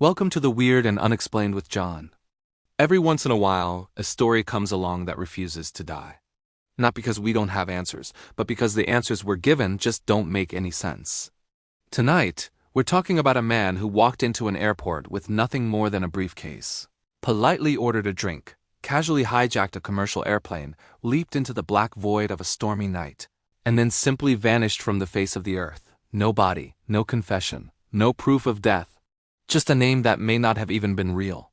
Welcome to the Weird and Unexplained with John. Every once in a while, a story comes along that refuses to die. Not because we don't have answers, but because the answers we're given just don't make any sense. Tonight, we're talking about a man who walked into an airport with nothing more than a briefcase, politely ordered a drink, casually hijacked a commercial airplane, leaped into the black void of a stormy night, and then simply vanished from the face of the earth. No body, no confession, no proof of death. Just a name that may not have even been real.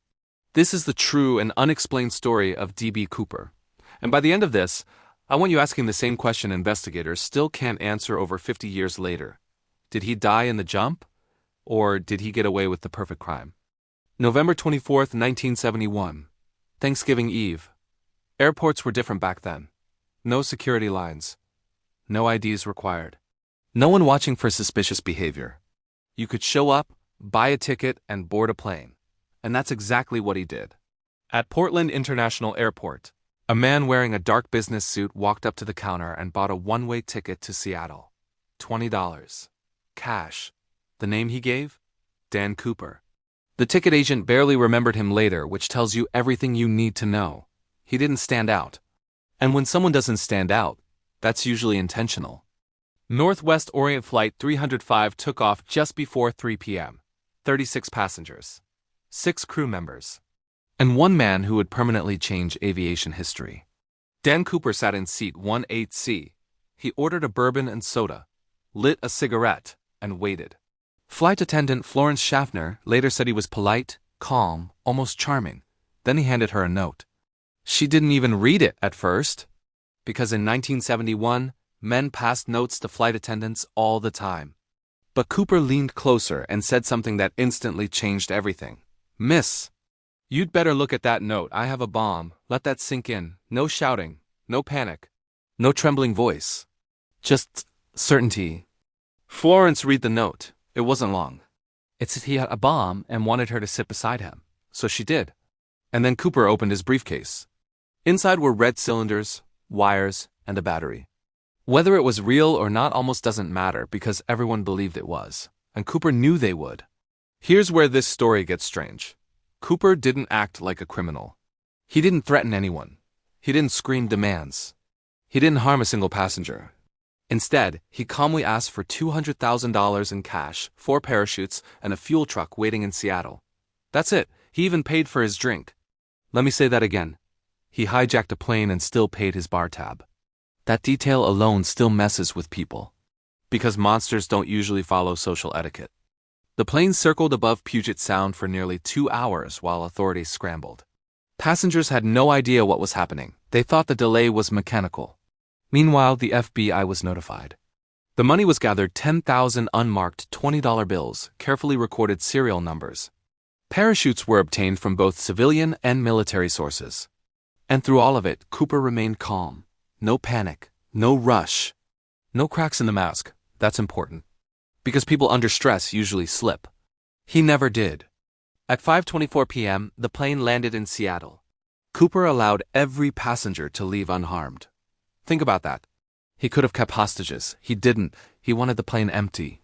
This is the true and unexplained story of D.B. Cooper. And by the end of this, I want you asking the same question investigators still can't answer over 50 years later. Did he die in the jump? Or did he get away with the perfect crime? November 24th, 1971. Thanksgiving Eve. Airports were different back then. No security lines. No IDs required. No one watching for suspicious behavior. You could show up, buy a ticket, and board a plane. And that's exactly what he did. At Portland International Airport, a man wearing a dark business suit walked up to the counter and bought a one-way ticket to Seattle. $20. Cash. The name he gave? Dan Cooper. The ticket agent barely remembered him later, which tells you everything you need to know. He didn't stand out. And when someone doesn't stand out, that's usually intentional. Northwest Orient Flight 305 took off just before 3 p.m. 36 passengers, 6 crew members, and one man who would permanently change aviation history. Dan Cooper sat in seat 18C. He ordered a bourbon and soda, lit a cigarette, and waited. Flight attendant Florence Schaffner later said he was polite, calm, almost charming. Then he handed her a note. She didn't even read it at first, because in 1971, men passed notes to flight attendants all the time. But Cooper leaned closer and said something that instantly changed everything. "Miss, you'd better look at that note. I have a bomb. Let that sink in. No shouting. No panic. No trembling voice. Just certainty." Florence read the note. It wasn't long. It said he had a bomb and wanted her to sit beside him. So she did. And then Cooper opened his briefcase. Inside were red cylinders, wires, and a battery. Whether it was real or not almost doesn't matter because everyone believed it was, and Cooper knew they would. Here's where this story gets strange. Cooper didn't act like a criminal. He didn't threaten anyone. He didn't scream demands. He didn't harm a single passenger. Instead, he calmly asked for $200,000 in cash, 4 parachutes, and a fuel truck waiting in Seattle. That's it. He even paid for his drink. Let me say that again. He hijacked a plane and still paid his bar tab. That detail alone still messes with people. Because monsters don't usually follow social etiquette. The plane circled above Puget Sound for nearly 2 hours while authorities scrambled. Passengers had no idea what was happening. They thought the delay was mechanical. Meanwhile, the FBI was notified. The money was gathered 10,000 unmarked $20 bills, carefully recorded serial numbers. Parachutes were obtained from both civilian and military sources. And through all of it, Cooper remained calm. No panic, no rush, no cracks in the mask. That's important. Because people under stress usually slip. He never did. At 5:24 p.m., the plane landed in Seattle. Cooper allowed every passenger to leave unharmed. Think about that. He could have kept hostages. He didn't. He wanted the plane empty.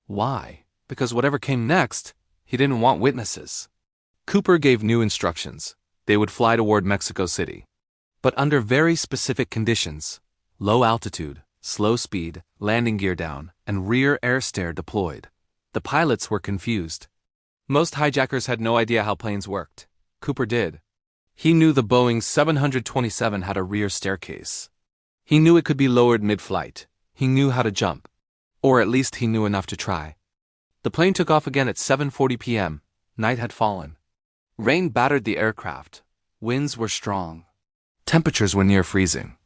Why? Because whatever came next, he didn't want witnesses. Cooper gave new instructions. They would fly toward Mexico City. But under very specific conditions: low altitude, slow speed, landing gear down, and rear air stair deployed. The pilots were confused. Most hijackers had no idea how planes worked. Cooper did. He knew the Boeing 727 had a rear staircase. He knew it could be lowered mid-flight. He knew how to jump. Or at least he knew enough to try. The plane took off again at 7:40 p.m. Night had fallen. Rain battered the aircraft. Winds were strong. Temperatures were near freezing.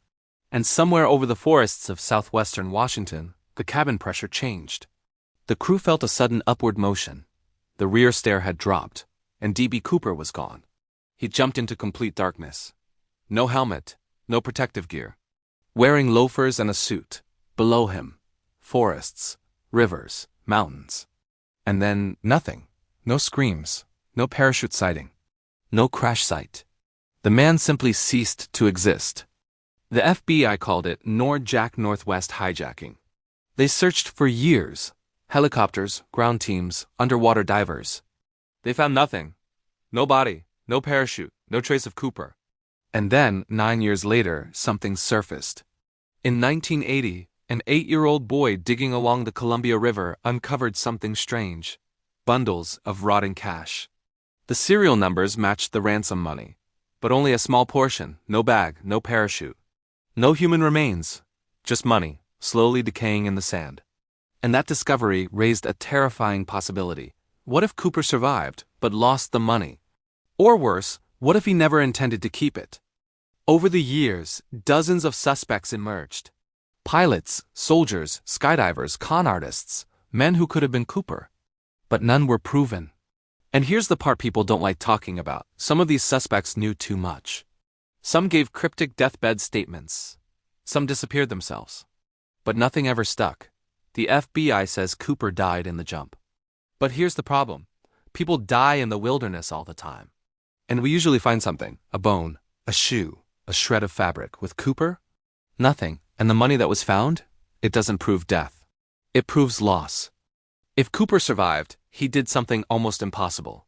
And somewhere over the forests of southwestern Washington, the cabin pressure changed. The crew felt a sudden upward motion. The rear stair had dropped, and D.B. Cooper was gone. He jumped into complete darkness. No helmet, no protective gear. Wearing loafers and a suit. Below him, forests, rivers, mountains. And then nothing. No screams, no parachute sighting, no crash site. The man simply ceased to exist. The FBI called it Jack Northwest hijacking. They searched for years. Helicopters, ground teams, underwater divers. They found nothing. No body, no parachute, no trace of Cooper. And then, 9 years later, something surfaced. In 1980, an 8-year-old boy digging along the Columbia River uncovered something strange: bundles of rotting cash. The serial numbers matched the ransom money, but only a small portion. No bag, no parachute. No human remains, just money, slowly decaying in the sand. And that discovery raised a terrifying possibility. What if Cooper survived, but lost the money? Or worse, what if he never intended to keep it? Over the years, dozens of suspects emerged. Pilots, soldiers, skydivers, con artists, men who could have been Cooper. But none were proven. And here's the part people don't like talking about. Some of these suspects knew too much. Some gave cryptic deathbed statements. Some disappeared themselves. But nothing ever stuck. The FBI says Cooper died in the jump. But here's the problem. People die in the wilderness all the time. And we usually find something: a bone, a shoe, a shred of fabric. With Cooper, nothing. And the money that was found? It doesn't prove death. It proves loss. If Cooper survived, he did something almost impossible.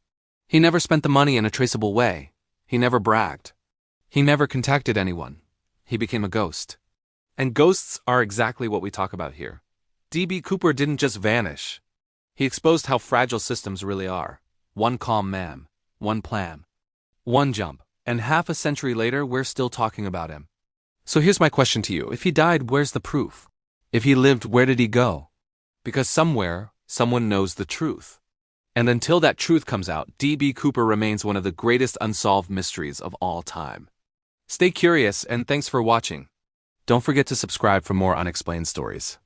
He never spent the money in a traceable way. He never bragged. He never contacted anyone. He became a ghost. And ghosts are exactly what we talk about here. D.B. Cooper didn't just vanish. He exposed how fragile systems really are. One calm man, one plan, one jump, and half a century later we're still talking about him. So here's my question to you. If he died, where's the proof? If he lived, where did he go? Because somewhere, someone knows the truth. And until that truth comes out, D.B. Cooper remains one of the greatest unsolved mysteries of all time. Stay curious, and thanks for watching. Don't forget to subscribe for more unexplained stories.